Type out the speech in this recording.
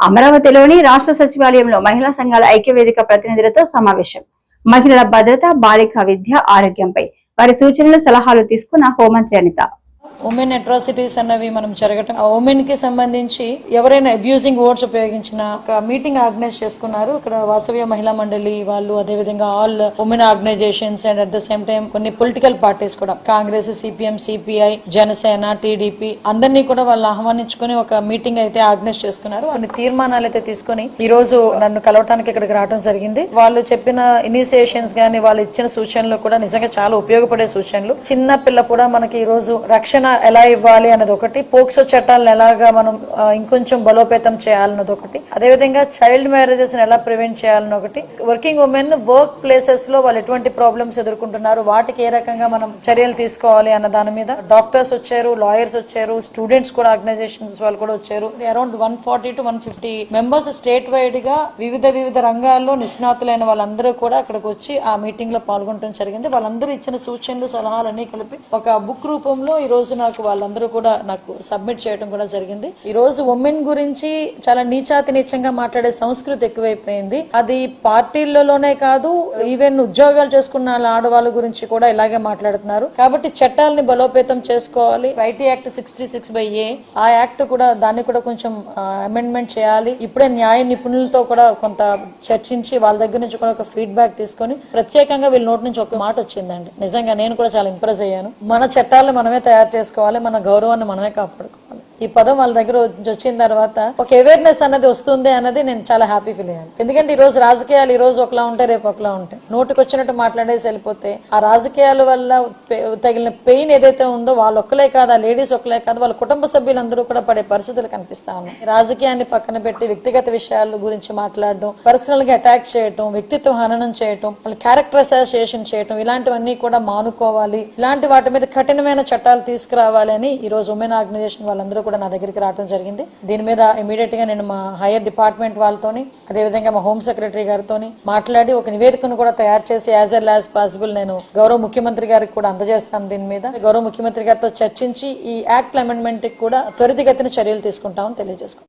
అమరావతిలోని రాష్ట్ర సచివాలయంలో మహిళా సంఘాల ఐక్యవేదిక ప్రతినిధులతో సమావేశం. మహిళల భద్రత, బాలిక విద్య, ఆరోగ్యంపై వారి సూచనలు, సలహాలు తీసుకున్న హోంమంత్రి అనిత. ఉమెన్ అట్రాసిటీస్ అన్నవి మనం జరగటం, ఉమెన్ కి సంబంధించి ఎవరైనా అబ్యూజింగ్ వర్డ్స్ ఉపయోగించిన ఒక మీటింగ్ ఆర్గనైజ్ చేసుకున్నారు. ఇక్కడ వాసవ్య మహిళా మండలి వాళ్ళు, అదేవిధంగా all women organisations and at the same time కొన్ని పొలిటికల్ పార్టీస్ కూడా, Congress, CPM, CPI, Janasena, TDP అందరినీ కూడా వాళ్ళు ఆహ్వానించుకుని ఒక మీటింగ్ అయితే ఆర్గనైజ్ చేసుకున్నారు. కొన్ని తీర్మానాలు అయితే తీసుకుని ఈ రోజు నన్ను కలవటానికి ఇక్కడికి రావడం జరిగింది. వాళ్ళు చెప్పిన ఇనిషియేషన్స్ గానీ, వాళ్ళు ఇచ్చిన సూచనలు కూడా నిజంగా చాలా ఉపయోగపడే సూచనలు. చిన్న పిల్ల కూడా మనకి ఈ రోజు రక్షణ ఎలా ఇవ్వాలి అన్నది ఒకటి, పోక్సో చట్టాలను ఎలాగా మనం ఇంకొంచెం బలోపేతం చేయాలన్నది ఒకటి, అదేవిధంగా చైల్డ్ మ్యారేజెస్ ఎలా ప్రివెంట్ చేయాలని ఒకటి, వర్కింగ్ ఉమెన్ వర్క్ ప్లేసెస్ లో వాళ్ళు ఎటువంటి ప్రాబ్లమ్స్ ఎదుర్కొంటున్నారు, వాటికి ఏ రకంగా మనం చర్యలు తీసుకోవాలి అన్న దాని మీద డాక్టర్స్ వచ్చారు, లాయర్స్ వచ్చారు, స్టూడెంట్స్ కూడా ఆర్గనైజేషన్స్ వాళ్ళు కూడా వచ్చారు. Around 140 to 150 members state wide గా వివిధ రంగాల్లో నిష్ణాతులైన వాళ్ళందరూ కూడా అక్కడికి వచ్చి ఆ మీటింగ్ లో పాల్గొనడం జరిగింది. వాళ్ళందరూ ఇచ్చిన సూచనలు, సలహాలు అన్ని కలిపి ఒక బుక్ రూపంలో ఈ రోజు నాకు వాళ్ళందరూ కూడా నాకు సబ్మిట్ చేయడం కూడా జరిగింది. ఈ రోజు ఉమెన్ గురించి చాలా నీచాతి నీచంగా మాట్లాడే సంస్కృతి ఎక్కువైపోయింది. అది పార్టీలలోనే కాదు, ఈవెన్ ఉద్యోగాలు చేసుకున్న ఆడవాళ్ళ గురించి కూడా ఇలాగే మాట్లాడుతున్నారు. కాబట్టి చట్టాలని బలోపేతం చేసుకోవాలి. ఐటీ యాక్ట్ 66/A ఆ యాక్ట్ కూడా, దాన్ని కూడా కొంచెం అమెండ్మెంట్ చేయాలి. ఇప్పుడే న్యాయ నిపుణులతో కూడా కొంత చర్చించి వాళ్ళ దగ్గర నుంచి కూడా ఒక ఫీడ్బ్యాక్ తీసుకొని, ప్రత్యేకంగా వీళ్ళ నోటి నుంచి ఒక మాట వచ్చిందండి. నిజంగా నేను కూడా చాలా ఇంప్రెస్ అయ్యాను. మన చట్టాలను మనమే తయారు చేసుకోవాలి, మన గౌరవాన్ని మనమే కాపాడుకోవాలి. ఈ పదం వాళ్ళ దగ్గర వచ్చిన తర్వాత ఒక అవేర్నెస్ అన్నది వస్తుంది అన్నది నేను చాలా హ్యాపీ ఫీల్ అయ్యాను. ఎందుకంటే ఈ రోజు రాజకీయాలు ఈ రోజు ఒకలా ఉంటాయి, రేపు ఒకలా ఉంటాయి. నోటికి వచ్చినట్టు మాట్లాడేసి వెళ్ళిపోతే ఆ రాజకీయాల వల్ల తగిలిన పెయిన్ ఏదైతే ఉందో వాళ్ళు ఒక్కలే కాదు, ఆ లేడీస్ ఒక్కలే కాదు, వాళ్ళ కుటుంబ సభ్యులందరూ కూడా పడే పరిస్థితులు కనిపిస్తా ఉన్నాయి. రాజకీయాన్ని పక్కన పెట్టి వ్యక్తిగత విషయాల గురించి మాట్లాడడం, పర్సనల్ గా అటాక్ చేయడం, వ్యక్తిత్వ హననం చేయడం, క్యారెక్టర్ అసోసియేషన్ చేయడం, ఇలాంటివన్నీ కూడా మానుకోవాలి. ఇలాంటి వాటి మీద కఠినమైన చట్టాలు తీసుకురావాలి అని ఈ రోజు ఉమెన్ ఆర్గనైజేషన్ వాళ్ళందరూ కూడా నా దగ్గరికి రావడం జరిగింది. దీని మీద ఇమీడియట్ గా నేను మా హైయర్ డిపార్ట్మెంట్ వాళ్ళతోని, అదేవిధంగా మా హోమ్ సెక్రటరీ గారితోని మాట్లాడి ఒక నివేదికను కూడా తయారు చేసి యాజ్ ఎల్ యాజ్ పాసిబుల్ నేను గౌరవ ముఖ్యమంత్రి గారికి కూడా అందజేస్తాను. దీని మీద గౌరవ ముఖ్యమంత్రి గారితో చర్చించి ఈ యాక్ట్ అమెండ్మెంట్ కి కూడా త్వరితగతిన చర్యలు తీసుకుంటామని తెలియజేసుకుంటాం.